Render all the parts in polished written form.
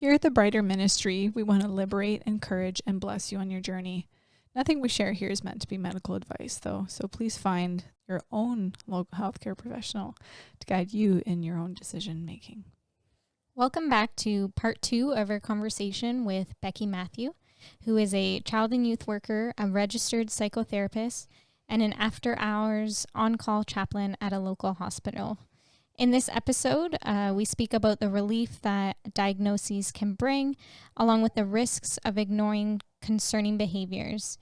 Here at the Brighter Ministry, we want to liberate, encourage, and bless you on your journey. Nothing we share here is meant to be medical advice, though, so please find your own local healthcare professional to guide you in your own decision making. Welcome back to part 2 of our conversation with Becky Mathieu, who is a child and youth worker, a registered psychotherapist, and an after-hours on-call chaplain at a local hospital. In this episode, we speak about the relief that diagnoses can bring, along with the risks of ignoring concerning behaviors.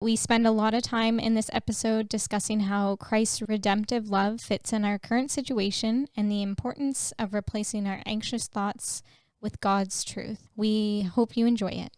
We spend a lot of time in this episode discussing how Christ's redemptive love fits in our current situation and the importance of replacing our anxious thoughts with God's truth. We hope you enjoy it.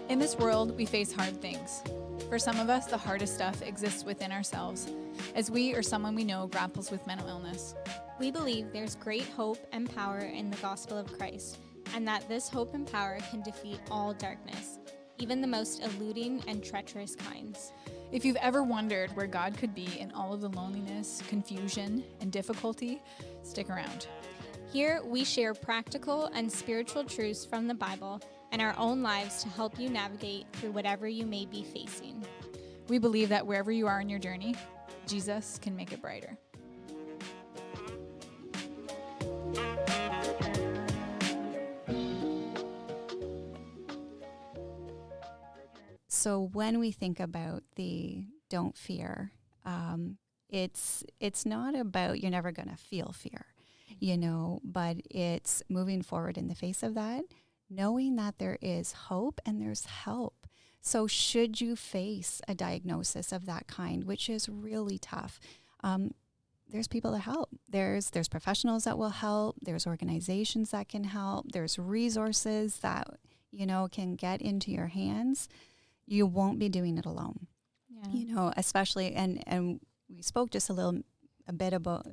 In this world, we face hard things. For some of us, the hardest stuff exists within ourselves, as we or someone we know grapples with mental illness. We believe there's great hope and power in the gospel of Christ, and that this hope and power can defeat all darkness, even the most eluding and treacherous kinds. If you've ever wondered where God could be in all of the loneliness, confusion, and difficulty, stick around. Here, we share practical and spiritual truths from the Bible and our own lives to help you navigate through whatever you may be facing. We believe that wherever you are in your journey, Jesus can make it brighter. So when we think about the don't fear, it's not about you're never going to feel fear, but it's moving forward in the face of that, knowing that there is hope and there's help. So should you face a diagnosis of that kind, which is really tough, there's people to help. There's professionals that will help. There's organizations that can help. There's resources that, can get into your hands. You won't be doing it alone. Yeah. Especially, and we spoke just a bit about,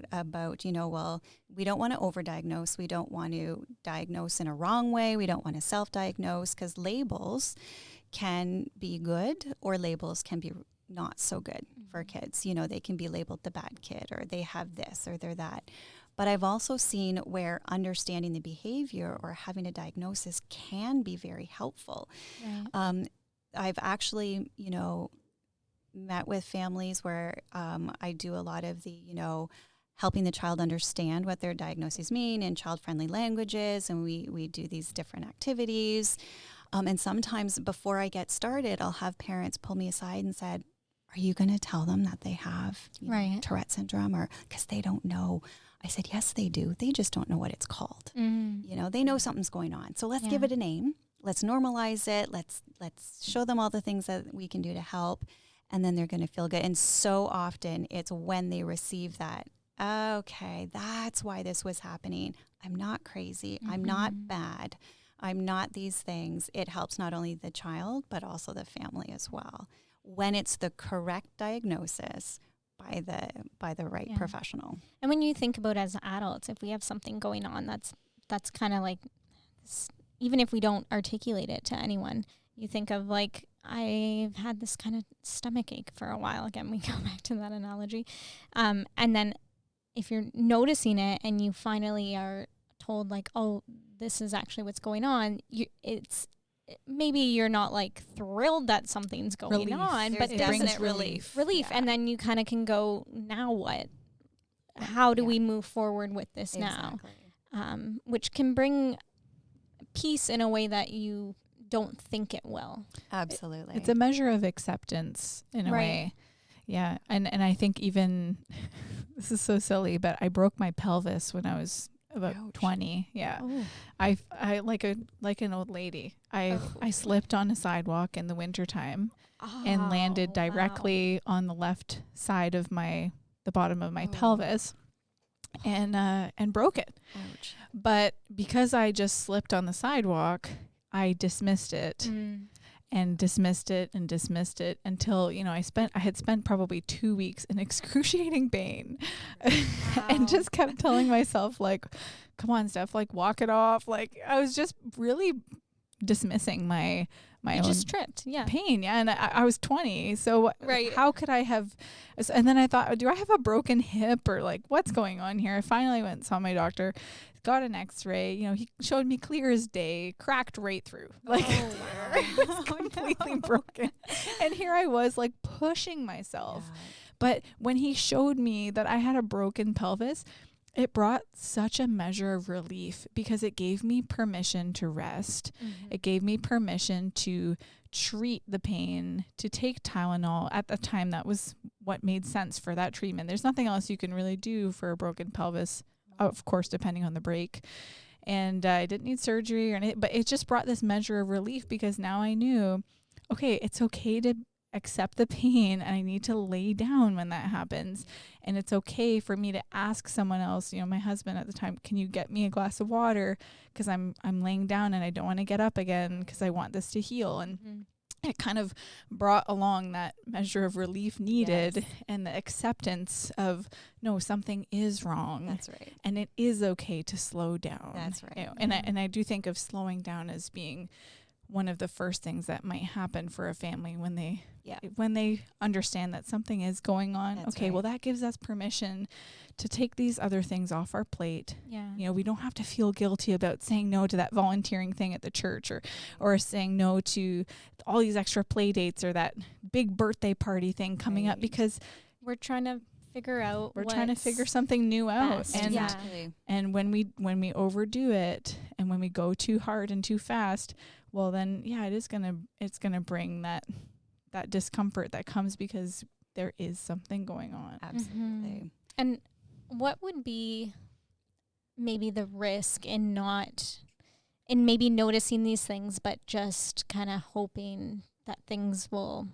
we don't want to overdiagnose. We don't want to diagnose in a wrong way. We don't want to self-diagnose, because labels can be good or labels can be not so good for kids. They can be labeled the bad kid, or they have this or they're that. But I've also seen where understanding the behavior or having a diagnosis can be very helpful. Right. I've actually, met with families where I do a lot of the, helping the child understand what their diagnoses mean in child-friendly languages, and we do these different activities. And sometimes before I get started, I'll have parents pull me aside and said, "Are you going to tell them that they have Tourette syndrome?" Or because they don't know. I said, "Yes, they do. They just don't know what it's called. They know something's going on. So let's give it a name. Let's normalize it. Let's show them all the things that we can do to help." And then they're going to feel good. And so often it's when they receive that, okay, that's why this was happening. I'm not crazy. I'm not bad. I'm not these things. It helps not only the child, but also the family as well, when it's the correct diagnosis by the right professional. And when you think about as adults, if we have something going on, that's kind of like, even if we don't articulate it to anyone, you think of like, I've had this kind of stomach ache for a while. Again, we go back to that analogy. And then if you're noticing it and you finally are told like, oh, this is actually what's going on, maybe you're not like thrilled that something's going on, but it brings relief. Yeah. And then you kind of can go, now what? How do we move forward with this now? Which can bring peace in a way that you don't think it will. Absolutely. It's a measure of acceptance in a way. Yeah. And I think even, this is so silly, but I broke my pelvis when I was about 20. Yeah. Oh. I like an old lady. I slipped on a sidewalk in the wintertime and landed directly on the left side of the bottom of my pelvis and broke it. Ouch. But because I just slipped on the sidewalk, I dismissed it and dismissed it until, I had spent probably 2 weeks in excruciating pain and just kept telling myself like, come on, Steph, like walk it off. Like I was just really dismissing my my you own just tripped. Yeah. pain. Yeah. And I was 20. So Right. how could I have, and then I thought, do I have a broken hip or like what's going on here? I finally went and saw my doctor, got an x-ray, you know, he showed me clear as day, cracked right through. Like it was completely broken. And here I was like pushing myself. Yeah. But when he showed me that I had a broken pelvis, it brought such a measure of relief because it gave me permission to rest. Mm-hmm. It gave me permission to treat the pain, to take Tylenol. At the time, that was what made sense for that treatment. There's nothing else you can really do for a broken pelvis, of course, depending on the break. And I didn't need surgery or anything, but it just brought this measure of relief because now I knew, okay, it's okay to accept the pain and I need to lay down when that happens. And it's okay for me to ask someone else, you know, my husband at the time, can you get me a glass of water? Because I'm laying down and I don't want to get up again because I want this to heal. And it kind of brought along that measure of relief needed and the acceptance of, no, something is wrong. That's right. And it is okay to slow down. That's right. You know, and I do think of slowing down as being one of the first things that might happen for a family when they understand that something is going on. That's okay, right. Well, that gives us permission to take these other things off our plate. Yeah. You know, we don't have to feel guilty about saying no to that volunteering thing at the church or saying no to all these extra play dates or that big birthday party thing coming up because we're trying to figure something new out. And when we overdo it and when we go too hard and too fast, well then it's gonna bring that discomfort that comes because there is something going on. Absolutely. Mm-hmm. And what would be maybe the risk in maybe noticing these things but just kind of hoping that things will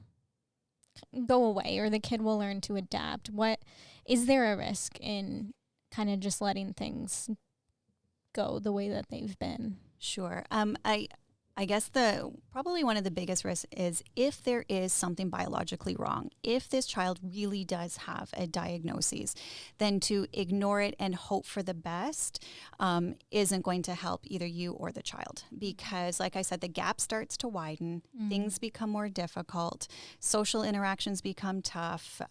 go away or the kid will learn to adapt? What is there a risk in kind of just letting things go the way that they've been? Sure. I guess probably one of the biggest risks is if there is something biologically wrong, if this child really does have a diagnosis, then to ignore it and hope for the best isn't going to help either you or the child. Because like I said, the gap starts to widen, things become more difficult, social interactions become tough,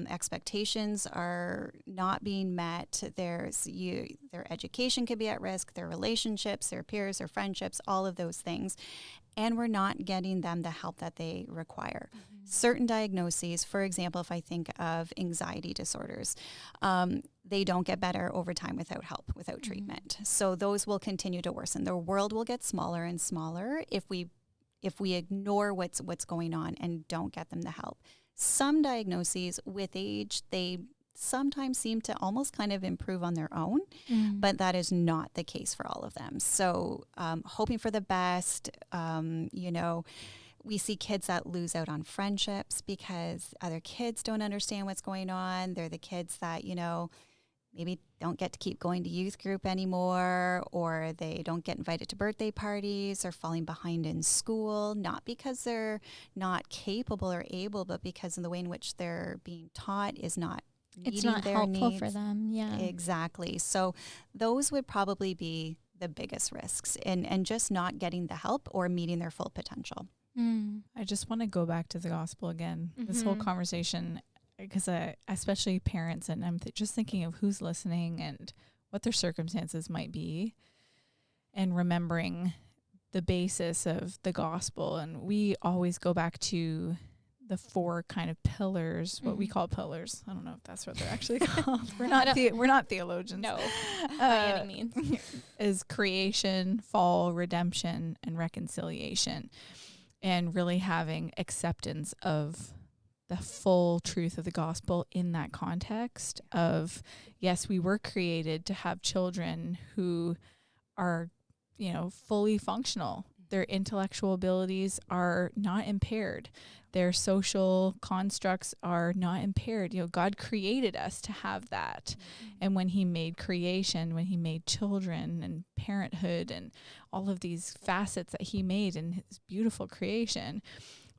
expectations are not being met, their education could be at risk, their relationships, their peers, their friendships, all of those things. And we're not getting them the help that they require. Mm-hmm. Certain diagnoses, for example, if I think of anxiety disorders, they don't get better over time without help, without treatment. So those will continue to worsen. The world will get smaller and smaller if we ignore what's going on and don't get them the help. Some diagnoses with age, they sometimes seem to almost kind of improve on their own, but that is not the case for all of them. So hoping for the best, we see kids that lose out on friendships because other kids don't understand what's going on. They're the kids that, maybe don't get to keep going to youth group anymore, or they don't get invited to birthday parties, or falling behind in school, not because they're not capable or able, but because of the way in which they're being taught is not it's not helpful for them. Yeah, exactly. So those would probably be the biggest risks and just not getting the help or meeting their full potential. I just want to go back to the gospel again, this whole conversation, because especially parents, and I'm just thinking of who's listening and what their circumstances might be, and remembering the basis of the gospel. And we always go back to the 4 kind of pillars, what we call pillars. I don't know if that's what they're actually called. We're not theologians. No, by any means. Is creation, fall, redemption, and reconciliation. And really having acceptance of the full truth of the gospel in that context of, yes, we were created to have children who are, fully functional. Their intellectual abilities are not impaired. Their social constructs are not impaired. God created us to have that. And when he made creation, when he made children and parenthood and all of these facets that he made in his beautiful creation,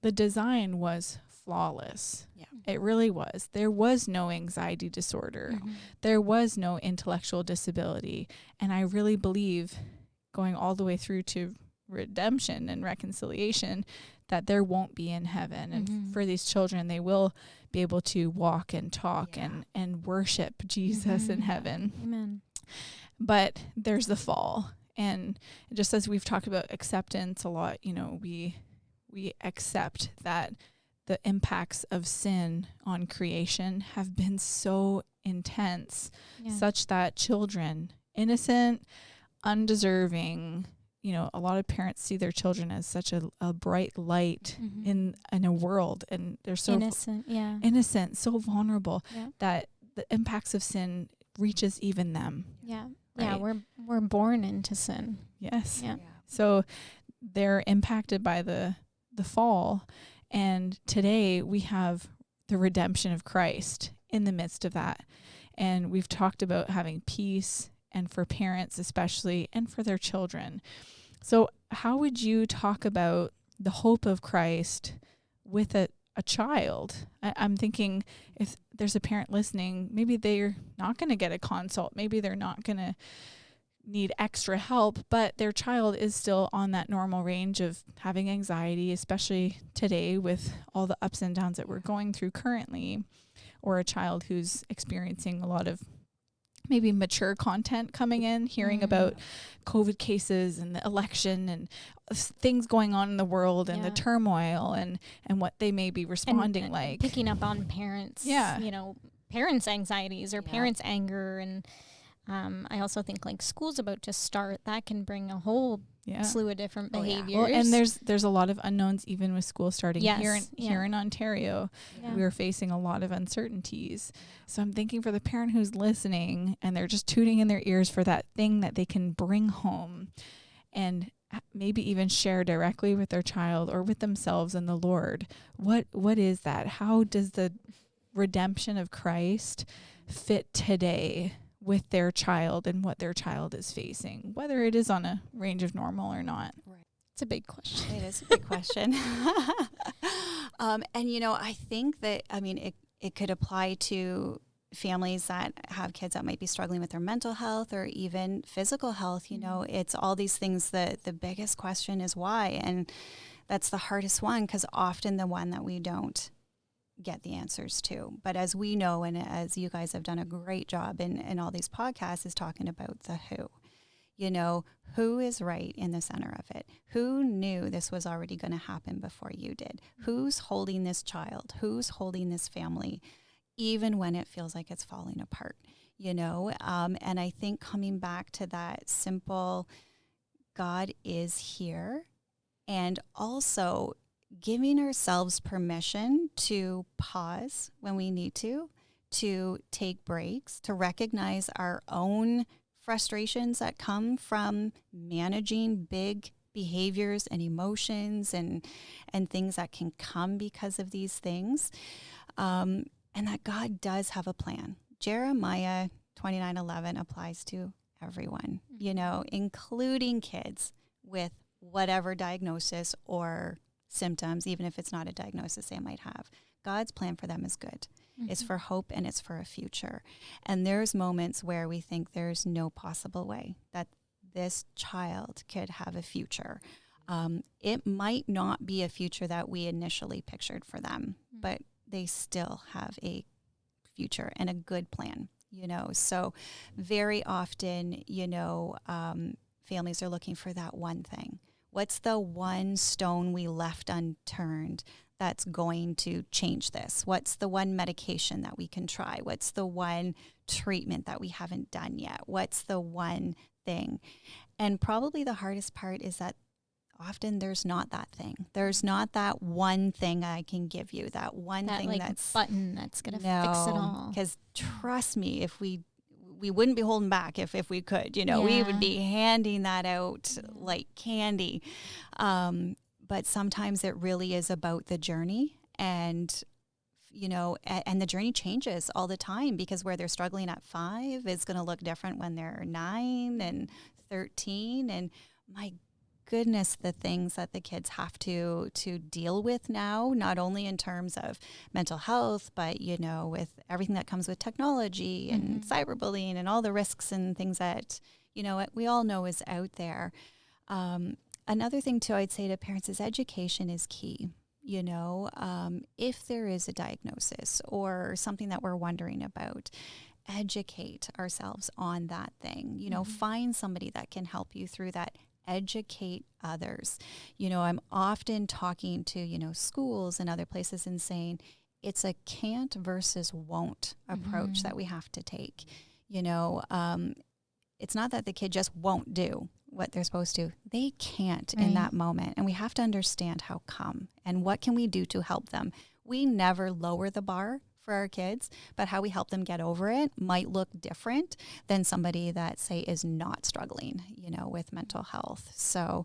the design was flawless. Yeah. It really was. There was no anxiety disorder. There was no intellectual disability. And I really believe, going all the way through to redemption and reconciliation, that there won't be in heaven. And for these children, they will be able to walk and talk and worship Jesus in heaven. Amen. But there's the fall. And just as we've talked about acceptance a lot, we accept that the impacts of sin on creation have been so intense, such that children, innocent, undeserving, a lot of parents see their children as such a bright light in a world, and they're so innocent, so vulnerable that the impacts of sin reaches even them. Yeah. Right? Yeah, we're born into sin. Yes. Yeah. So they're impacted by the fall, and today we have the redemption of Christ in the midst of that. And we've talked about having peace, and for parents especially, and for their children. So how would you talk about the hope of Christ with a child? I'm thinking, if there's a parent listening, maybe they're not going to get a consult. Maybe they're not going to need extra help, but their child is still on that normal range of having anxiety, especially today with all the ups and downs that we're going through currently, or a child who's experiencing a lot of maybe mature content coming in, hearing about COVID cases and the election and things going on in the world and the turmoil and what they may be responding and like. Picking up on parents, parents' anxieties or parents' anger. And I also think like school's about to start. That can bring a whole slew of different behaviors. Well, and there's a lot of unknowns even with school starting here in Ontario. Yeah. We're facing a lot of uncertainties. So I'm thinking for the parent who's listening and they're just tooting in their ears for that thing that they can bring home and maybe even share directly with their child or with themselves and the Lord. What is that? How does the redemption of Christ fit today with their child and what their child is facing, whether it is on a range of normal or not? Right. It's a big question. It is a big question. And, I think that, it could apply to families that have kids that might be struggling with their mental health or even physical health. It's all these things. The biggest question is why. And that's the hardest one, because often the one that we don't get the answers to. But as we know, and as you guys have done a great job in all these podcasts, is talking about the who. Who is right in the center of it? Who knew this was already going to happen before you did? Who's holding this child? Who's holding this family, even when it feels like it's falling apart? And I think coming back to that simple, God is here, and also giving ourselves permission to pause when we need to take breaks, to recognize our own frustrations that come from managing big behaviors and emotions and things that can come because of these things, and that God does have a plan. Jeremiah 29:11 applies to everyone, including kids with whatever diagnosis or symptoms, even if it's not a diagnosis they might have. God's plan for them is good. It's for hope and it's for a future. And there's moments where we think there's no possible way that this child could have a future. It might not be a future that we initially pictured for them, but they still have a future and a good plan, So very often, families are looking for that one thing. What's the one stone we left unturned that's going to change this? What's the one medication that we can try? What's the one treatment that we haven't done yet? What's the one thing? And probably the hardest part is that often there's not that thing. There's not that one thing I can give you, that one thing that's button that's going to fix it all. Because trust me, if we wouldn't be holding back if we could, we would be handing that out like candy. But sometimes it really is about the journey, and the journey changes all the time, because where they're struggling at 5 is going to look different when they're 9 and 13. And my goodness, the things that the kids have to deal with now, not only in terms of mental health, but, with everything that comes with technology and cyberbullying and all the risks and things that, we all know is out there. another thing too, I'd say to parents is education is key. You know, if there is a diagnosis or something that we're wondering about, educate ourselves on that thing. You know, find somebody that can help you through that. Educate others. You know, I'm often talking to, you know, schools and other places and saying it's a can't versus won't approach that we have to take. You know, it's not that the kid just won't do what they're supposed to. They can't in that moment. And we have to understand how come and what can we do to help them. We never lower the bar for our kids, but how we help them get over it might look different than somebody that, say, is not struggling, you know, with mental health. So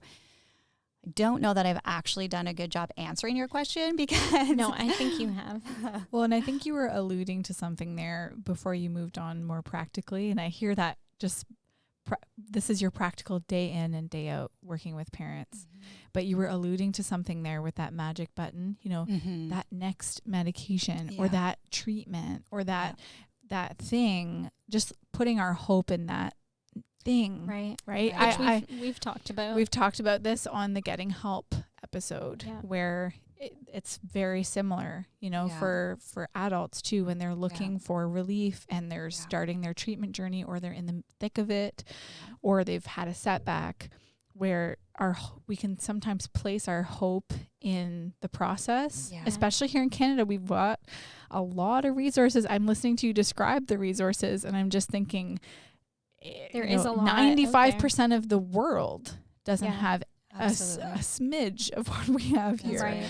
I don't know that I've actually done a good job answering your question because... No, I think you have. Well, and I think you were alluding to something there before you moved on more practically. And I hear that just this is your practical day in and day out working with parents. But you were alluding to something there with that magic button, you know, that next medication or that treatment or that thing, just putting our hope in that thing. Right. Which we've talked about. We've talked about this on the Getting Help episode where it's very similar, you know, for adults too, when they're looking for relief and they're starting their treatment journey or they're in the thick of it or they've had a setback, where we can sometimes place our hope in the process, especially here in Canada. We've got a lot of resources. I'm listening to you describe the resources and I'm just thinking there is a lot. 95% of the world doesn't have a smidge of what we have here. Right.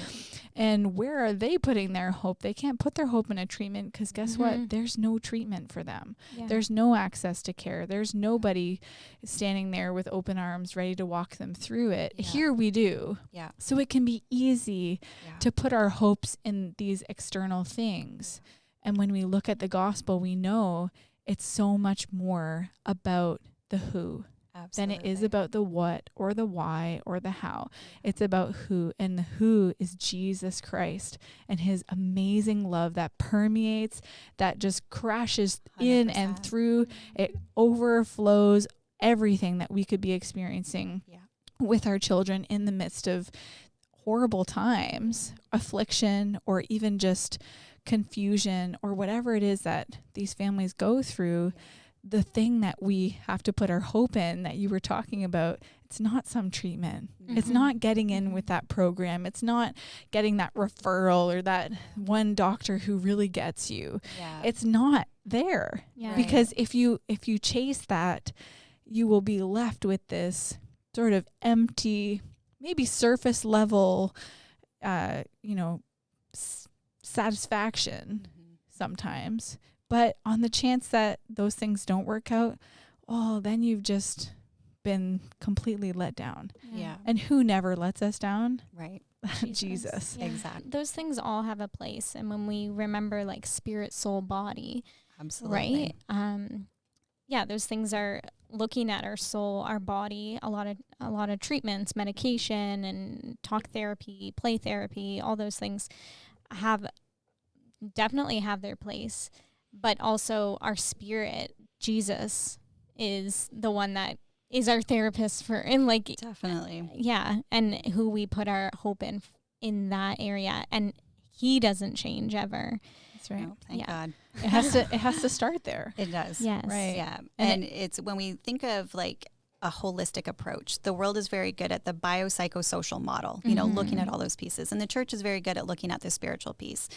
And where are they putting their hope? They can't put their hope in a treatment because guess what? There's no treatment for them. Yeah. There's no access to care. There's nobody standing there with open arms ready to walk them through it. Yeah. Here we do. Yeah. So it can be easy to put our hopes in these external things. And when we look at the gospel, we know it's so much more about the who. Absolutely. Than it is about the what or the why or the how. It's about who, and the who is Jesus Christ and his amazing love that permeates, that just crashes 100%. In and through. It overflows everything that we could be experiencing with our children in the midst of horrible times, affliction, or even just confusion or whatever it is that these families go through. The thing that we have to put our hope in that you were talking about, it's not some treatment. It's not getting in with that program. It's not getting that referral or that one doctor who really gets you. Yeah. It's not there. Yeah. Because if you chase that, you will be left with this sort of empty, maybe surface level, satisfaction sometimes. But on the chance that those things don't work out, then you've just been completely let down. Yeah. And who never lets us down? Right. Jesus. Yeah. Exactly. Those things all have a place. And when we remember like spirit, soul, body. Absolutely. Right. Those things are looking at our soul, our body, a lot of treatments, medication and talk therapy, play therapy, all those things definitely have their place. But also our spirit, Jesus, is the one that is our therapist definitely. Yeah. And who we put our hope in that area. And he doesn't change ever. That's right. Oh, thank God. It has to start there. It does. Yes. Right. Yeah. And it's when we think of like a holistic approach, the world is very good at the biopsychosocial model, you know, looking at all those pieces. And the church is very good at looking at the spiritual piece.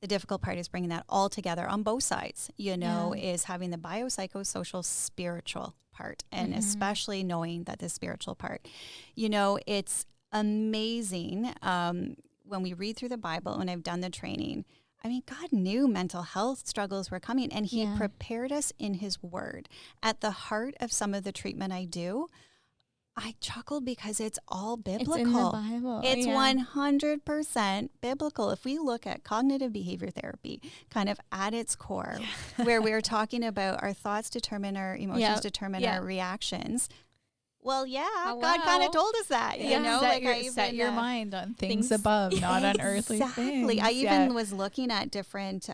The difficult part is bringing that all together on both sides, is having the biopsychosocial spiritual part, and especially knowing that the spiritual part, it's amazing when we read through the Bible, when I've done the training. I mean, God knew mental health struggles were coming, and he prepared us in his word. At the heart of some of the treatment I do, I chuckled because it's all biblical. It's in the Bible. It's 100% biblical. If we look at cognitive behavior therapy, kind of at its core, where we're talking about our thoughts determine our emotions, determine our reactions. Well, God kind of told us that, set your mind on things above, not on earthly things. Exactly. I even was looking at different,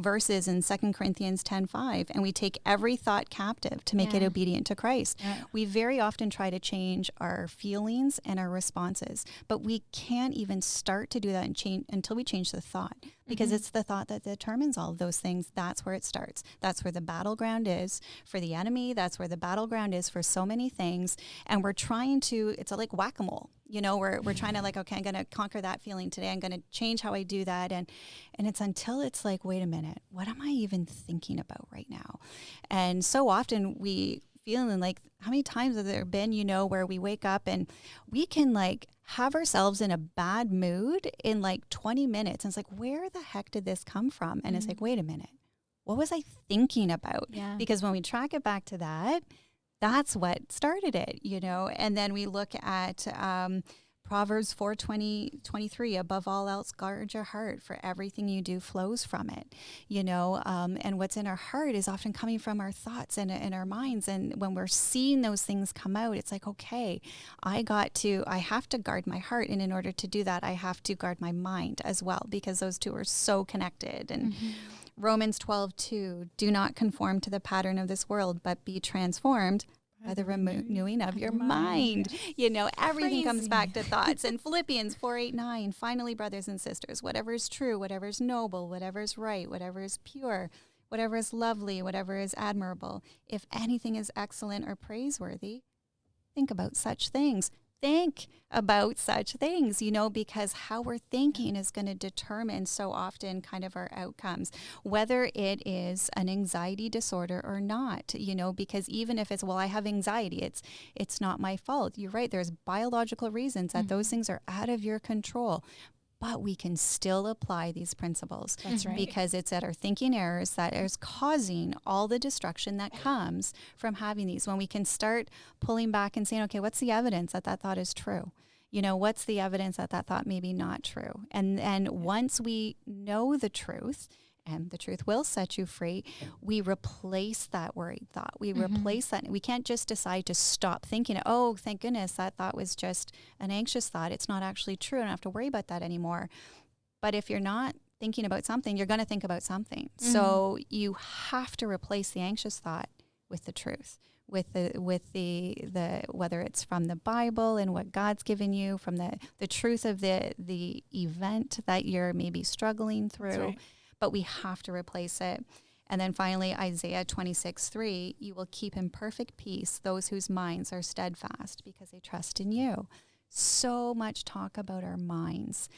verses in 2 Corinthians 10:5, and we take every thought captive to make it obedient to Christ. Yeah. We very often try to change our feelings and our responses, but we can't even start to do that and change until we change the thought, because it's the thought that determines all of those things. That's where it starts. That's where the battleground is for the enemy. That's where the battleground is for so many things. And we're trying to, it's like whack-a-mole. We're trying to like, okay, I'm going to conquer that feeling today. I'm going to change how I do that. And it's until it's like, wait a minute, what am I even thinking about right now? And so often we feeling like, how many times have there been, where we wake up and we can like have ourselves in a bad mood in like 20 minutes. And it's like, where the heck did this come from? And it's like, wait a minute, what was I thinking about? Yeah. Because when we track it back to that, that's what started it, and then we look at Proverbs 4:23, above all else, guard your heart, for everything you do flows from it, and what's in our heart is often coming from our thoughts and our minds. And when we're seeing those things come out, it's like, okay, I have to guard my heart. And in order to do that, I have to guard my mind as well, because those two are so connected. And Romans 12:2, do not conform to the pattern of this world, but be transformed by the renewing of your mind. Everything comes back to thoughts. And Philippians 4:8-9, finally, brothers and sisters, whatever is true, whatever is noble, whatever is right, whatever is pure, whatever is lovely, whatever is admirable, if anything is excellent or praiseworthy, think about such things. Think about such things, because how we're thinking is going to determine so often kind of our outcomes, whether it is an anxiety disorder or not, because even if it's, well, I have anxiety, it's not my fault. You're right. There's biological reasons that those things are out of your control. But we can still apply these principles. That's right. Because it's at our thinking errors that is causing all the destruction that comes from having these. When we can start pulling back and saying, okay, what's the evidence that thought is true? What's the evidence that thought may be not true? And once we know the truth, and the truth will set you free, we replace that worried thought. We replace that. We can't just decide to stop thinking, oh, thank goodness, that thought was just an anxious thought. It's not actually true. I don't have to worry about that anymore. But if you're not thinking about something, you're going to think about something. So you have to replace the anxious thought with the truth, with the whether it's from the Bible and what God's given you, from the truth of the event that you're maybe struggling through. That's right. But we have to replace it. And then finally, Isaiah 26:3, you will keep in perfect peace those whose minds are steadfast because they trust in you. So much talk about our minds,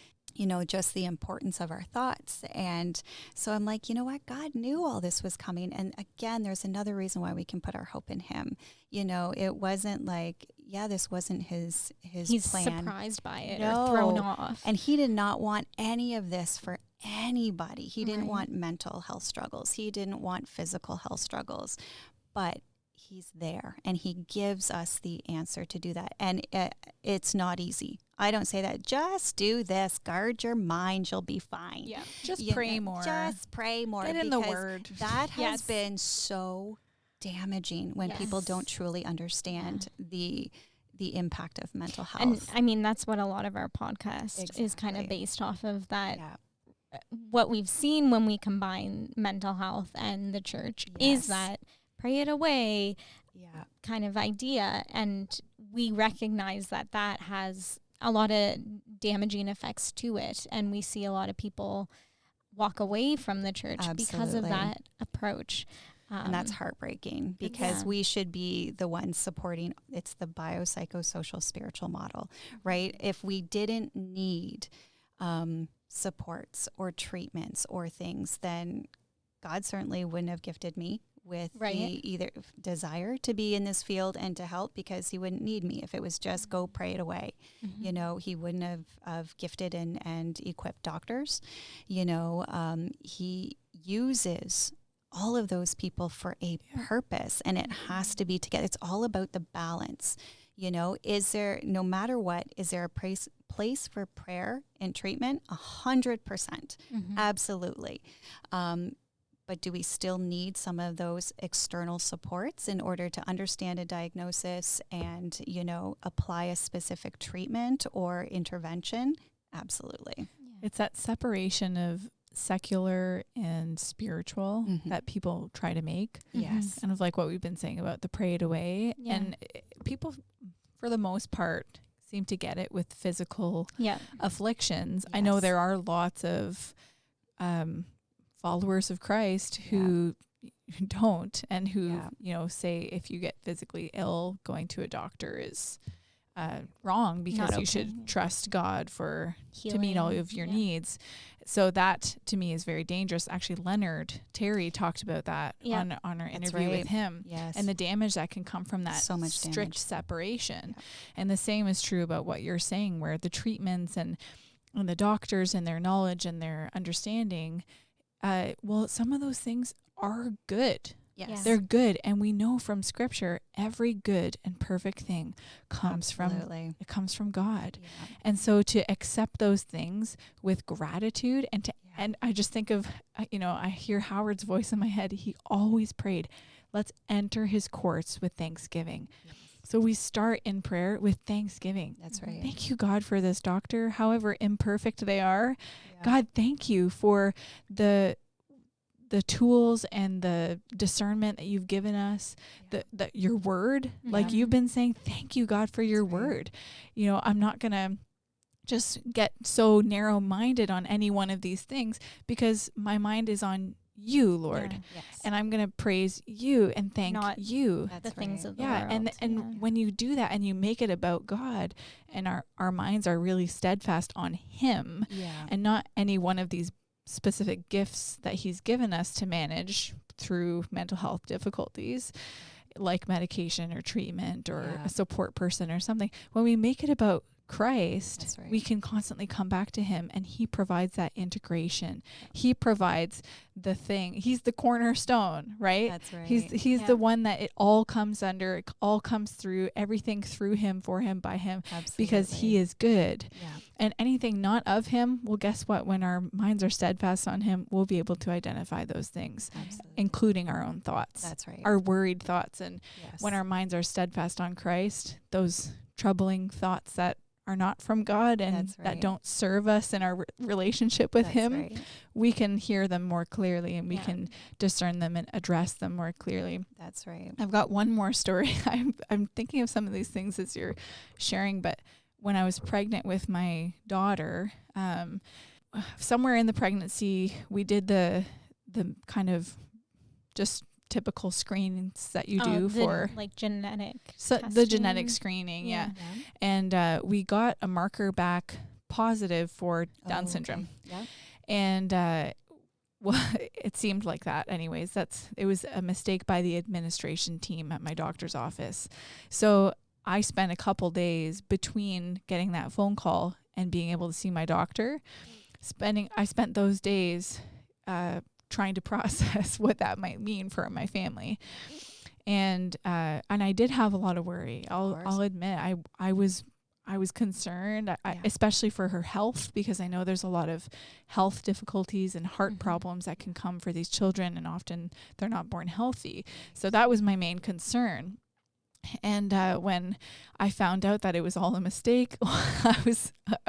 just the importance of our thoughts. And so I'm like, you know what? God knew all this was coming. And again, there's another reason why we can put our hope in him. It wasn't like, this wasn't his He's plan. He's surprised by it or thrown off. And he did not want any of this for anybody. He didn't want mental health struggles. He didn't want physical health struggles. But he's there, and he gives us the answer to do that. And it's not easy. I don't say that. Just do this. Guard your mind. You'll be fine. Yeah. Just pray more. Just pray more. Get in the word. That has been so damaging when people don't truly understand the impact of mental health. And I mean, that's what a lot of our podcast is kind of based off of that. Yeah. What we've seen when we combine mental health and the church is that pray it away kind of idea. And we recognize that has a lot of damaging effects to it. And we see a lot of people walk away from the church because of that approach. And that's heartbreaking, because we should be the ones supporting. It's the biopsychosocial spiritual model, right? If we didn't need supports or treatments or things, then God certainly wouldn't have gifted me with the either desire to be in this field and to help, because he wouldn't need me if it was just go pray it away. He wouldn't have gifted and equipped doctors. He uses all of those people for a purpose, and it has to be together. It's all about the balance. Is there, no matter what, is there a place for prayer and treatment? 100%. Absolutely. But do we still need some of those external supports in order to understand a diagnosis and, apply a specific treatment or intervention? Absolutely. It's that separation of secular and spiritual that people try to make. Yes. Kind of like what we've been saying about the pray it away. Yeah. And people, for the most part, seem to get it with physical afflictions. Yes. I know there are lots of followers of Christ who don't, and who, you know, say if you get physically ill, going to a doctor is wrong, because you should trust God for healing, to meet all of your needs. So that to me is very dangerous. Actually, Leonard Terry talked about that on our interview with him, and the damage that can come from that strict separation. And the same is true about what you're saying, where the treatments and the doctors and their knowledge and their understanding, well, some of those things are good. Yes. They're good. And we know from scripture, every good and perfect thing comes from God. Yeah. And so to accept those things with gratitude and I just think of, you know, I hear Howard's voice in my head. He always prayed, let's enter his courts with thanksgiving. Yes. So we start in prayer with thanksgiving. That's right. Thank you, God, for this doctor, however imperfect they are. Yeah. God, thank you for the tools and the discernment that you've given us, your word, like you've been saying, thank you, God, for your word. You know, I'm not going to just get so narrow-minded on any one of these things, because my mind is on you, Lord. Yeah. Yes. And I'm going to praise you and thank you. That's the things of the world. And when you do that and you make it about God, and our minds are really steadfast on him and not any one of these specific gifts that he's given us to manage through mental health difficulties, like medication or treatment or a support person or something. When we make it about Christ, we can constantly come back to him, and he provides that integration. He provides the thing. He's the cornerstone, right? That's right. He's the one that it all comes under. It all comes through, everything through him, for him, by him. Absolutely. Because he is good. Yeah. And anything not of him, well, guess what? When our minds are steadfast on him, we'll be able to identify those things, including our own thoughts. That's right. Our worried thoughts. And when our minds are steadfast on Christ, those troubling thoughts that are not from God and that don't serve us in our relationship with him, we can hear them more clearly, and we can discern them and address them more clearly. That's right. I've got one more story. I'm thinking of some of these things as you're sharing, but when I was pregnant with my daughter, somewhere in the pregnancy, we did the kind of just typical screenings that you do for like genetic the genetic screening. And we got a marker back positive for Down syndrome. And well, it seemed like that anyways. It was a mistake by the administration team at my doctor's office. So I spent a couple days between getting that phone call and being able to see my doctor. I spent those days trying to process what that might mean for my family. And I did have a lot of worry. I'll admit I was concerned, especially for her health, because I know there's a lot of health difficulties and heart problems that can come for these children, and often they're not born healthy. So that was my main concern. And when I found out that it was all a mistake, I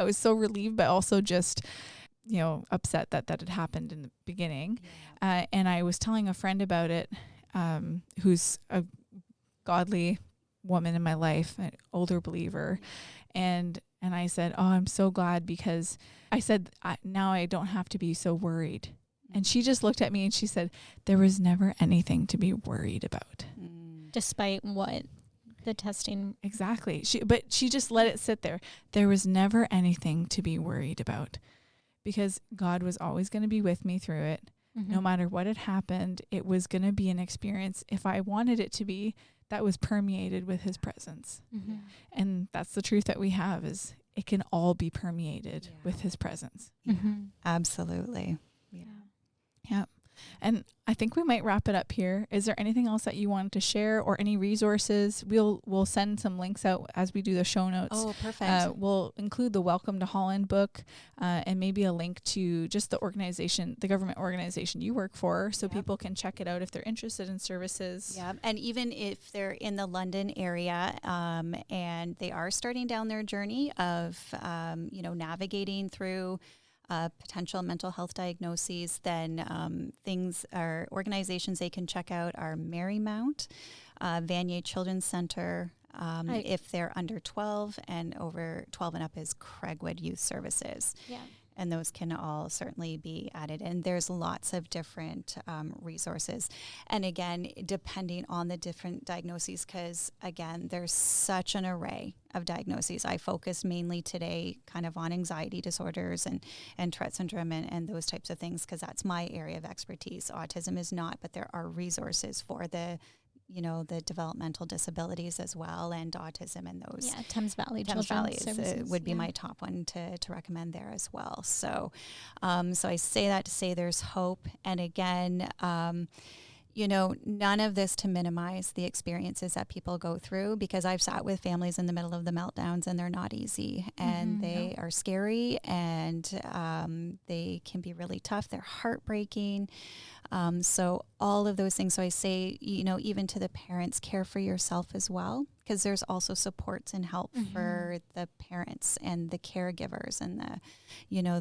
was so relieved, but also just upset that had happened in the beginning. And I was telling a friend about it, who's a godly woman in my life, an older believer. And I said, oh, I'm so glad, because I said, now I don't have to be so worried. And she just looked at me and she said, there was never anything to be worried about. Despite what? The testing. Exactly. But she just let it sit there. There was never anything to be worried about, because God was always going to be with me through it. No matter what had happened, it was going to be an experience, if I wanted it to be, that was permeated with his presence. And that's the truth that we have, is it can all be permeated with his presence. Absolutely. Yeah. And I think we might wrap it up here. Is there anything else that you wanted to share, or any resources? We'll send some links out as we do the show notes. Oh, perfect. We'll include the Welcome to Holland book, and maybe a link to just the government organization you work for, so people can check it out if they're interested in services. Yeah. And even if they're in the London area, and they are starting down their journey of, navigating through potential mental health diagnoses, then organizations they can check out are Marymount, Vanier Children's Center. If they're under 12 and over 12 and up is Craigwood Youth Services. Yeah. And those can all certainly be added. And there's lots of different resources. And again, depending on the different diagnoses, because again, there's such an array of diagnoses. I focus mainly today kind of on anxiety disorders and Tourette syndrome and those types of things, because that's my area of expertise. Autism is not, but there are resources for the developmental disabilities as well, and autism and those. Yeah, Thames Valley Thames Valley would be yeah. my top one to recommend there as well. So, so I say that to say there's hope. And again, none of this to minimize the experiences that people go through, because I've sat with families in the middle of the meltdowns and they're not easy, and they are scary, and they can be really tough. They're heartbreaking. So all of those things. So I say, even to the parents, care for yourself as well, because there's also supports and help for the parents and the caregivers and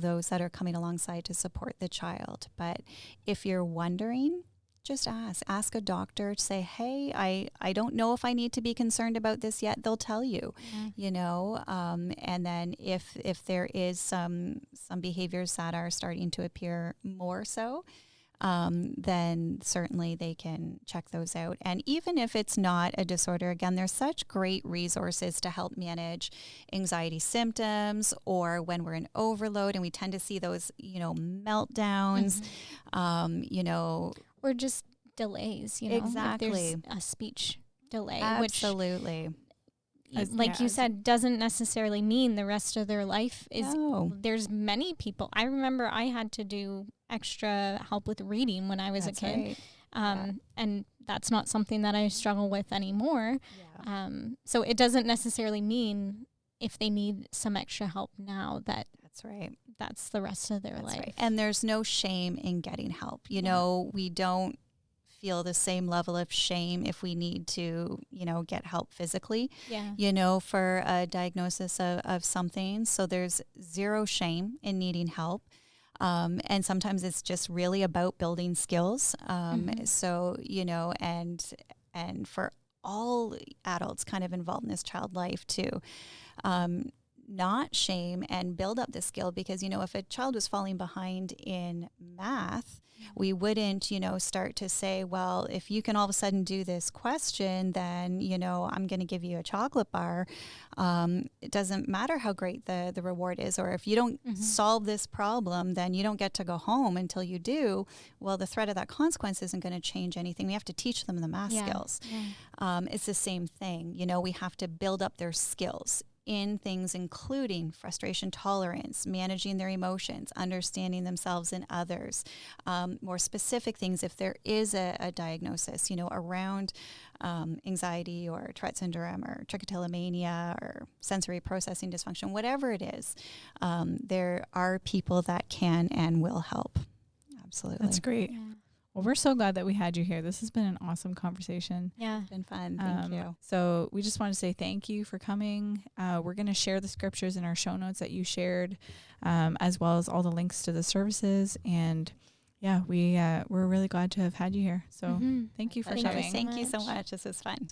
those that are coming alongside to support the child. But if you're wondering, just ask a doctor, say, hey, I don't know if I need to be concerned about this yet. They'll tell you, and then if there is some behaviors that are starting to appear more so, then certainly they can check those out. And even if it's not a disorder, again, there's such great resources to help manage anxiety symptoms, or when we're in overload and we tend to see those, meltdowns, or just delays, Exactly. If there's a speech delay, Absolutely. which, you said, doesn't necessarily mean the rest of their life is. No. There's many people. I remember I had to do extra help with reading when I was a kid. Right. And that's not something that I struggle with anymore. Yeah. So it doesn't necessarily mean if they need some extra help now That's right. that's the rest of their life. Right. And there's no shame in getting help. We don't feel the same level of shame if we need to, get help physically, for a diagnosis of something. So there's zero shame in needing help. And sometimes it's just really about building skills. So, and for all adults kind of involved in this child life to not shame and build up the skill, because, if a child was falling behind in math, we wouldn't, start to say, well, if you can all of a sudden do this question, then, I'm going to give you a chocolate bar. It doesn't matter how great the reward is, or if you don't solve this problem, then you don't get to go home until you do. Well, the threat of that consequence isn't going to change anything. We have to teach them the math skills. Yeah. It's the same thing. We have to build up their skills in things including frustration tolerance, managing their emotions, understanding themselves and others, more specific things if there is a diagnosis, around anxiety or Tourette syndrome or trichotillomania or sensory processing dysfunction, whatever it is, there are people that can and will help. Absolutely. That's great. Yeah. Well, we're so glad that we had you here. This has been an awesome conversation. Yeah. It's been fun. Thank you. So we just want to say thank you for coming. We're going to share the scriptures in our show notes that you shared, as well as all the links to the services. And yeah, we're really glad to have had you here. So thank you for coming. Thank you so much. This was fun.